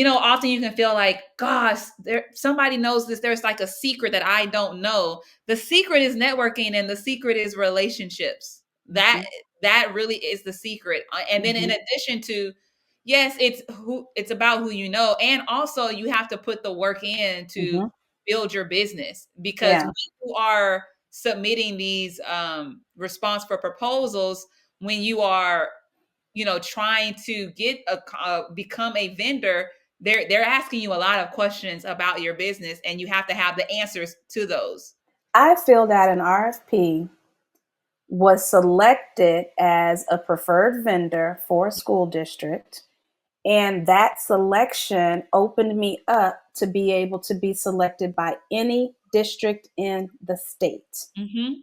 often you can feel like, gosh, there somebody knows this. There's like a secret that I don't know. The secret is networking, and the secret is relationships. That Mhm, that really is the secret. And then in mhm, addition to, yes, it's about who you know, and also you have to put the work in to mhm. build your business, because Yeah, when you are submitting these response for proposals, when you are trying to get become a vendor, they're asking you a lot of questions about your business, and you have to have the answers to those. I filled out an RFP, was selected as a preferred vendor for a school district. And that selection opened me up to be able to be selected by any district in the state. Mhm.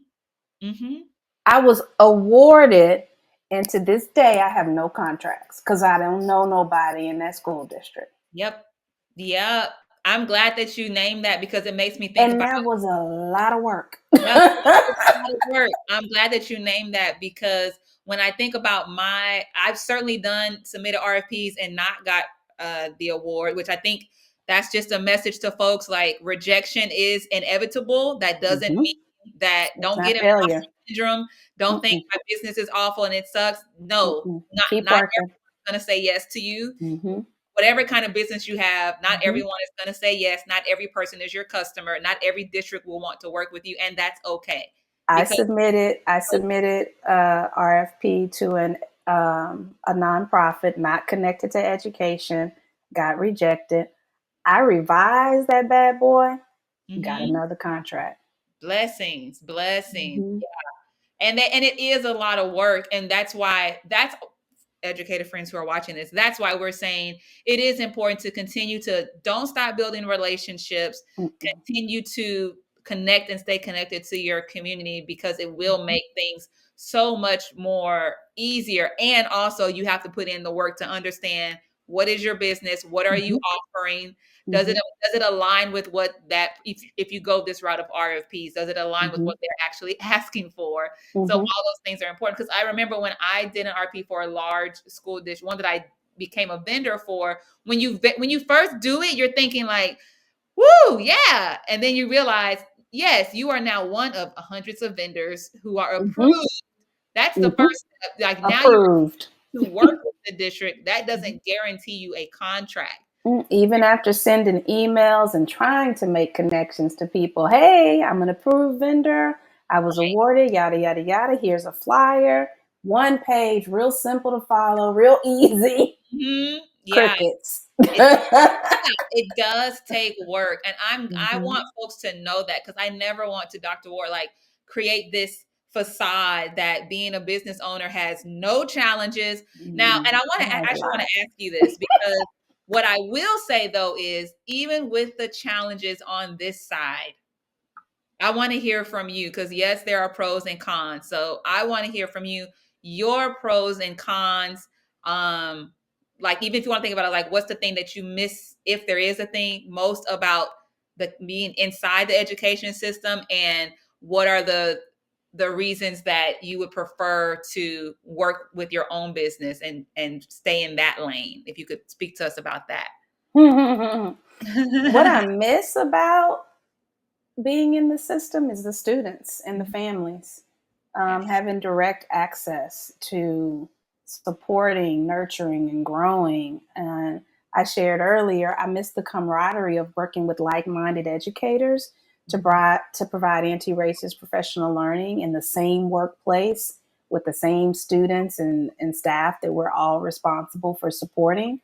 Mhm. I was awarded, and to this day, I have no contracts because I don't know nobody in that school district. Yep. Yep. I'm glad that you named that, because it makes me think And about. that was a lot of work. Yep, it's a lot of work. I'm glad that you named that, because when I think about I've certainly done submitted RFPs and not got the award, which I think that's just a message to folks, like rejection is inevitable. That doesn't Mhm. mean that, It's don't get not imposter failure. syndrome. Don't think Mm-mm, my business is awful and it sucks. No, mm-mm. Keep not working. everyone's gonna say yes to you. Hmm. Whatever kind of business you have, not Hmm. everyone is going to say yes. Not every person is your customer. Not every district will want to work with you, and that's okay. Because I submitted a RFP to a nonprofit not connected to education, got rejected. I revised that bad boy, got mhm, another contract. blessings, blessings, Hmm. and it is a lot of work, and that's educated friends who are watching this. That's why we're saying it is important to continue to don't stop building relationships, Mm-mm. continue to connect and stay connected to your community, because it will Mhm. make things so much more easier. And also you have to put in the work to understand, what is your business? What are you Mhm. offering? Does it Mhm. does it align with what that if you go this route of RFPs, does it align with Mhm. what they're actually asking for? So all Mhm. those things are important, because I remember when I did an RP for a large school district, one that I became a vendor for. When you first do it, you're thinking like, "Woo, yeah," and then you realize, yes, you are now one of hundreds of vendors who are Mhm. approved. That's the Mhm. first step. Like, now you're Approved. to work with the district. That Mhm. doesn't guarantee you a contract. Even after sending emails and trying to make connections to people, hey, I'm an approved vendor. I was Right. awarded, yada, yada, yada. Here's a flyer, one page, real simple to follow, real easy. Mhm. Yeah. Crickets. It Yeah, it does take work, and I Hmm. want folks to know that, because I never want to, Dr. Ward, like, create this facade that being a business owner has no challenges. Now, and It I has a actually want lot. to ask you this, because what I will say though is, even with the challenges on this side, I want to hear from you, because yes, there are pros and cons. So I want to hear from you, your pros and cons. Um, like, even if you want to think about it, like, what's the thing that you miss, if there is a thing, most about the being inside the education system, and what are the reasons that you would prefer to work with your own business and stay in that lane. If you could speak to us about that. What I miss about being in the system is the students and the Mhm. families, Yes. having direct access to supporting, nurturing, and growing. And I shared earlier, I miss the camaraderie of working with like-minded educators Mhm. to provide anti-racist professional learning in the same workplace with the same students and staff that we're all responsible for supporting.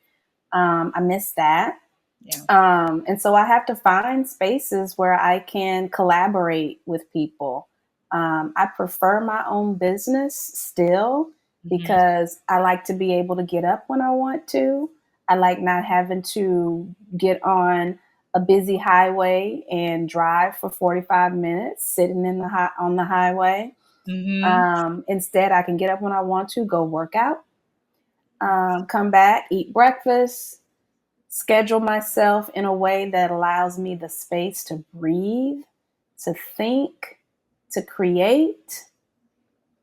I miss that. Yeah. And so I have to find spaces where I can collaborate with people. I prefer my own business still Mhm. because I like to be able to get up when I want to. I like not having to get on a busy highway and drive for 45 minutes sitting on the highway. Mm-hmm. Instead, I can get up when I want to, go work out, come back, eat breakfast, schedule myself in a way that allows me the space to breathe, to think, to create,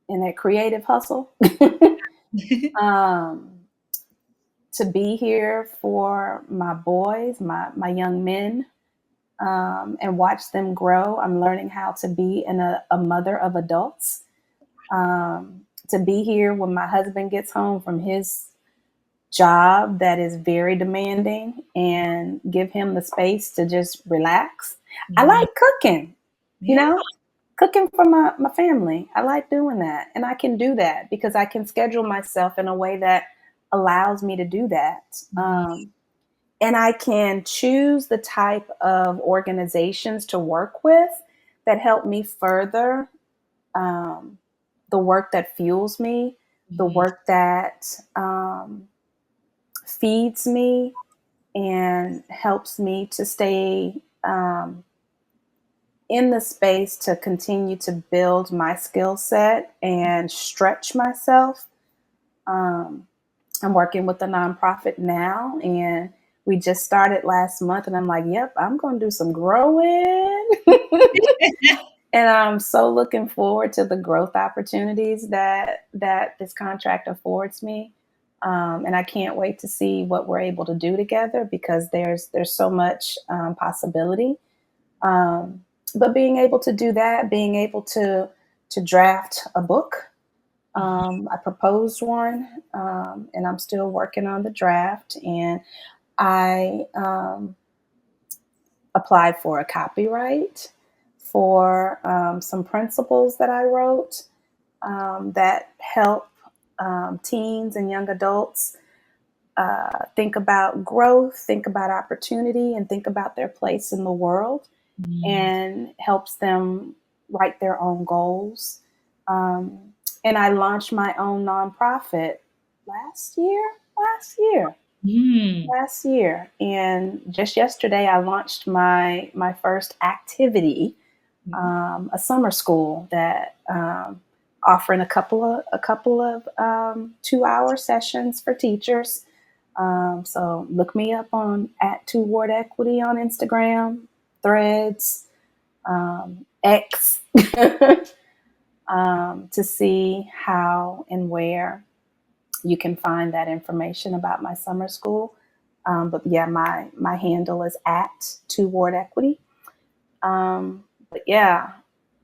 in that creative hustle. um, to be here for my boys, my young men, and watch them grow. I'm learning how to be a mother of adults. To be here when my husband gets home from his job that is very demanding and give him the space to just relax. I Mm-hmm. like cooking, you Yeah. know, cooking for my family. I like doing that. And I can do that because I can schedule myself in a way that allows me to do that. Mm-hmm. And I can choose the type of organizations to work with that help me further um, the work that fuels me, the Mm-hmm. work that feeds me and helps me to stay in the space to continue to build my skill set and stretch myself. Um, I'm working with a nonprofit now, and we just started last month, and I'm like, yep, I'm going to do some growing. And I'm so looking forward to the growth opportunities that this contract affords me. And I can't wait to see what we're able to do together because there's so much possibility. Um, but being able to do that, being able to draft a book, I proposed one, and I'm still working on the draft. And I applied for a copyright for some principles that I wrote that help teens and young adults think about growth, think about opportunity, and think about their place in the world, Mm-hmm. and helps them write their own goals. And I launched my own nonprofit last year, last year, Mm-hmm. last year. And just yesterday, I launched my first activity, a summer school that offering a couple of 2-hour sessions for teachers. So look me up on at 2 Ward Equity on Instagram, Threads, X, to see how and where you can find that information about my summer school. But yeah, my handle is at 2 Ward Equity. But yeah,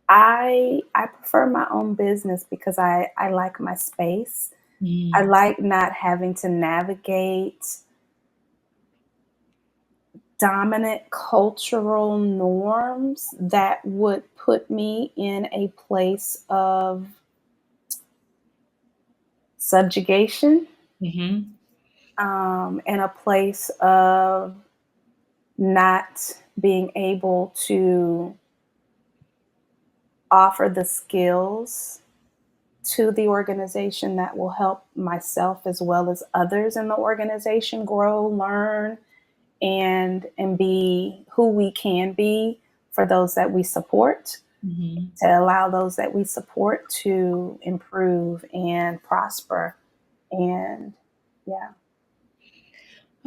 I prefer my own business because I like my space. I Mm-hmm. like not having to navigate dominant cultural norms that would put me in a place of subjugation, Mm-hmm. and a place of not being able to offer the skills to the organization that will help myself as well as others in the organization grow, learn, and be who we can be for those that we support, Mm-hmm. to allow those that we support to improve and prosper. And yeah.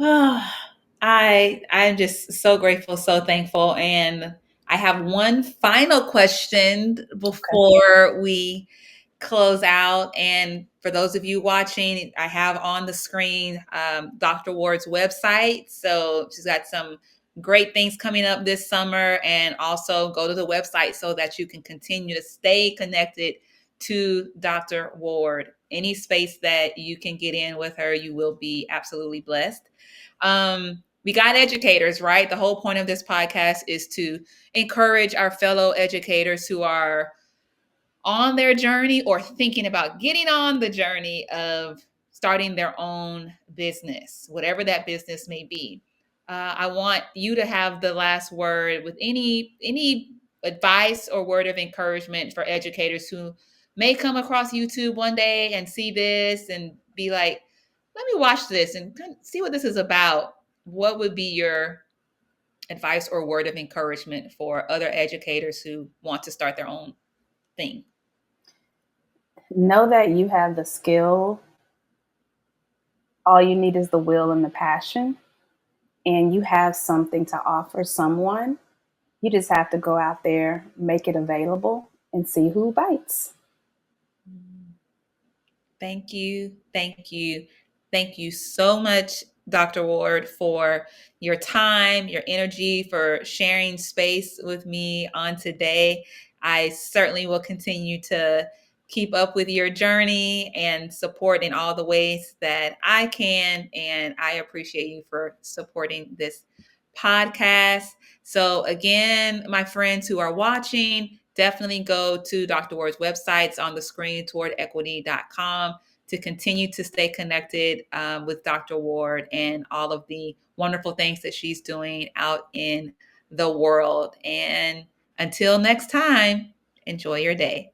Oh, I'm just so grateful, so thankful, and I have one final question Okay. before we close out. And for those of you watching, I have on the screen Dr. Ward's website. So she's got some great things coming up this summer, and also go to the website so that you can continue to stay connected to Dr. Ward. Any space that you can get in with her, you will be absolutely blessed. We got educators, right? The whole point of this podcast is to encourage our fellow educators who are on their journey or thinking about getting on the journey of starting their own business, whatever that business may be. I want you to have the last word with any advice or word of encouragement for educators who may come across YouTube one day and see this and be like, "Let me watch this and see what this is about." What would be your advice or word of encouragement for other educators who want to start their own thing? Know that you have the skill. All you need is the will and the passion, and you have something to offer someone. You just have to go out there, make it available, and see who bites. Thank you. Thank you. Thank you so much, Dr. Ward, for your time, your energy, for sharing space with me on today. I certainly will continue to keep up with your journey and support in all the ways that I can. And I appreciate you for supporting this podcast. So, again, my friends who are watching, definitely go to Dr. Ward's websites on the screen, towardequity.com, to continue to stay connected with Dr. Ward and all of the wonderful things that she's doing out in the world. And until next time, enjoy your day.